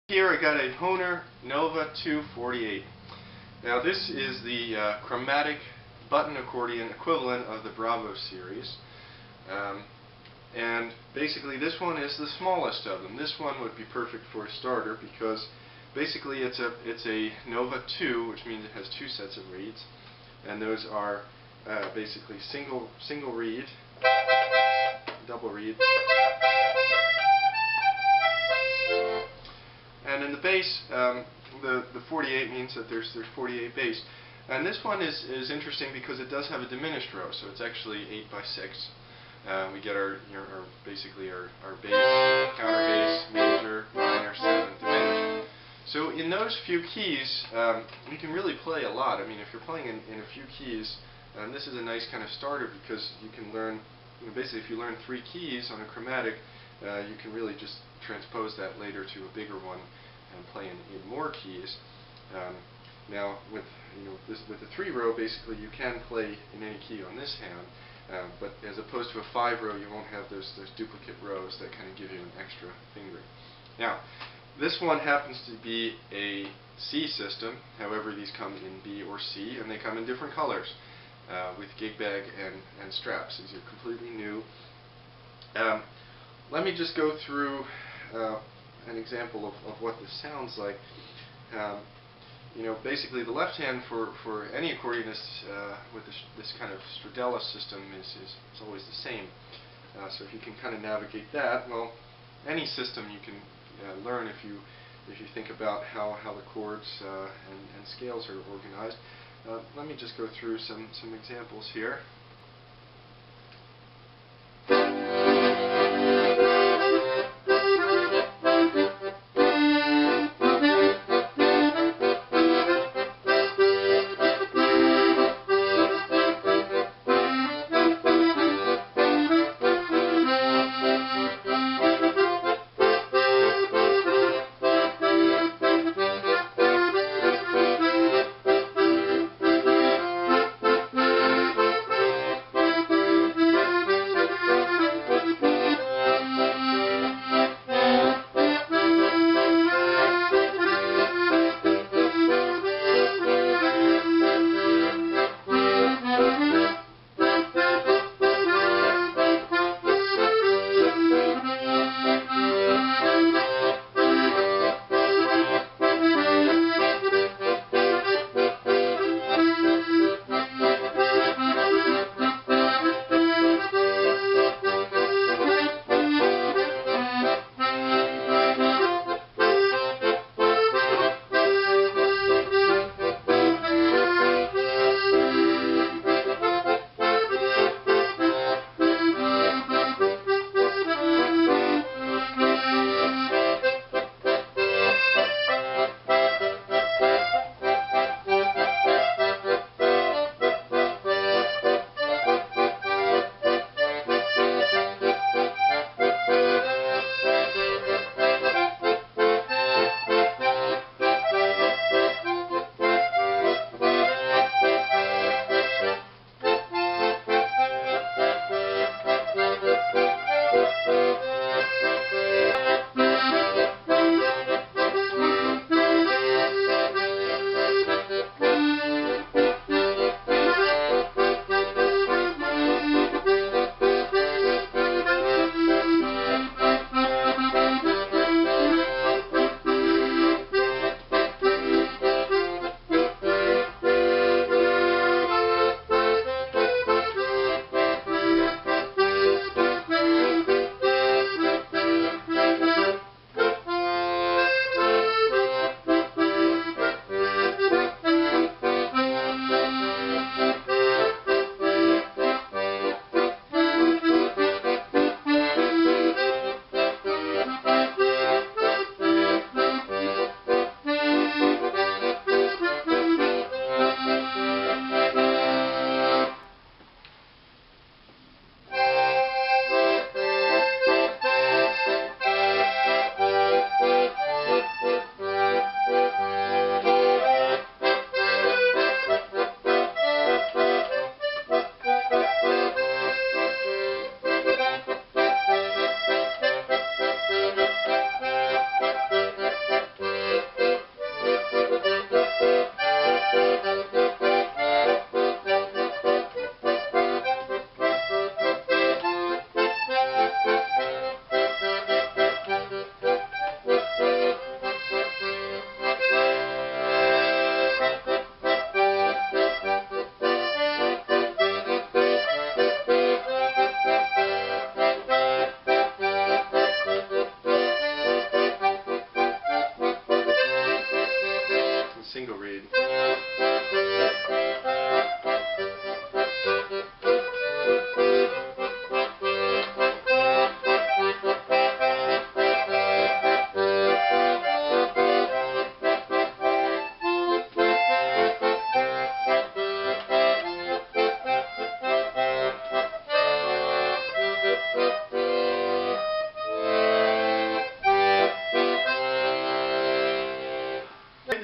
Here I got a HOHNER Nova II 48. Now this is the chromatic button accordion equivalent of the Bravo series. And basically this one is the smallest of them. This one would be perfect for a starter because basically it's a Nova II, which means it has two sets of reeds. And those are basically single reed, double reed, and in the bass, the 48 means that there's 48 bass. And this one is interesting because it does have a diminished row, so it's actually 8 by 6. We get basically our bass, counter bass, major, minor, 7th, diminished. So in those few keys, you can really play a lot. I mean, if you're playing in a few keys, this is a nice kind of starter because you can learn, basically if you learn 3 keys on a chromatic, you can really just transpose that later to a bigger one and play in more keys. Now with the 3-row, basically you can play in any key on this hand, but as opposed to a 5-row, you won't have those duplicate rows that kind of give you an extra fingering. Now this one happens to be a C system. However, these come in B or C, and they come in different colors with gig bag and straps. These are completely new. Let me just go through an example of what this sounds like. Basically the left hand for any accordionist with this kind of stradella system is always the same. So if you can kind of navigate that, well, any system you can learn if you think about how the chords and scales are organized. Let me just go through some examples here.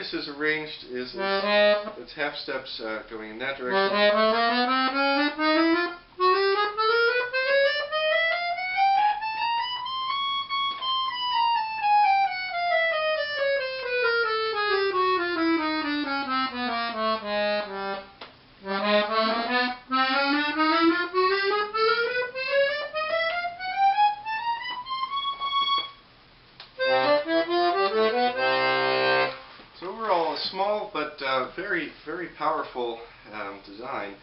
this is arranged is it's half steps going in that direction. Overall, a small but very, very powerful design,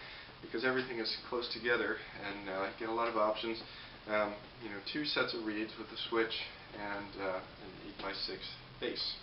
because everything is close together and get a lot of options. 2 sets of reeds with a switch and an 8x6 base.